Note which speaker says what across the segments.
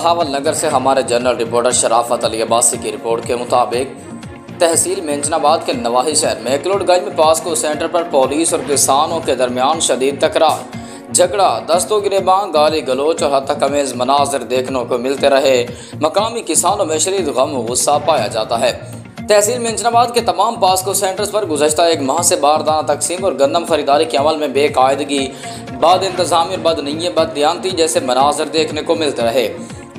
Speaker 1: बहावल नगर से हमारे general reporter शराफत अली अब्बासी की रिपोर्ट के मुताबिक तहसील मेंजनाबाद के नवाही शहर मेकलोडगंज में पास्को सेंटर पर पुलिस और किसानों के दरमियान शदीद तकरार, झगड़ा, दस्तों गिरेबान, गाली गलोच और हद तक अमेज मनाजिर देखने को मिलते रहे। मकामी किसानों में शदीद गम और गुस्सा पाया जाता है। तहसील मेंजनाबाद के तमाम पास्को सेंटर्स पर गुज़श्ता एक माह से बारदाना तकसीम और गंदम खरीदारी के अमल में बेकायदगी, बद इंतज़ामी और बदनीयत, बददियानती जैसे मनाजिर देखने को मिलते रहे।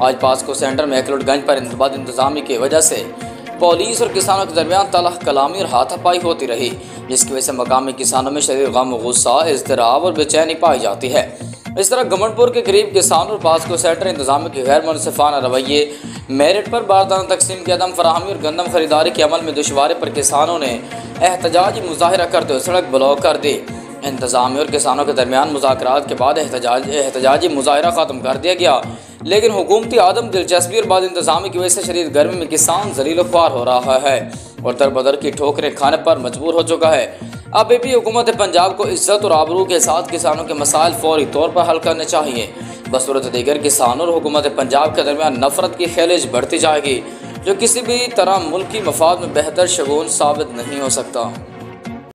Speaker 1: आज पास्को सेंटर मेकलोडगंज पर बद इंतज़ामी की वजह से पुलिस और किसानों के दरमियान तलह कलामी और हाथापाई होती रही, जिसकी वजह से मकामी किसानों में शदीद गम, गुस्सा, इज़्तिराब और बेचैनी पाई जाती है। इस तरह गमनपुर के करीब किसानों और पास्को सेंटर इंतजामी के गैर मुनसिफाना रवैये, मेरिट पर बारदाना तकसीम की अदम फराहमी और गंदम खरीदारी के अमल में दुश्वारी पर किसानों ने एहतजाजी मुजाहिरा करते हुए सड़क ब्लॉक कर दी। इंतजामी और किसानों के दरमियान मुज़ाकरात के बाद एहतजाजी मुजाहिरा ख़त्म कर दिया गया, लेकिन हुकूमती आदम दिलचस्पी और बाद इंतजामी की वजह से शदीद गर्मी में किसान जलील ख्वार हो रहा है और दरबदर की ठोकरें खाने पर मजबूर हो चुका है। अब भी हुकूमत पंजाब को इज्जत और आबरू के साथ किसानों के मसाइल फौरी तौर पर हल करने चाहिए। बसूरत दीगर किसानों और हुकूमत पंजाब के दरमियान नफरत की खैलिश बढ़ती जाएगी, जो किसी भी तरह मुल्क की मफाद में बेहतर शगुन साबित नहीं हो सकता।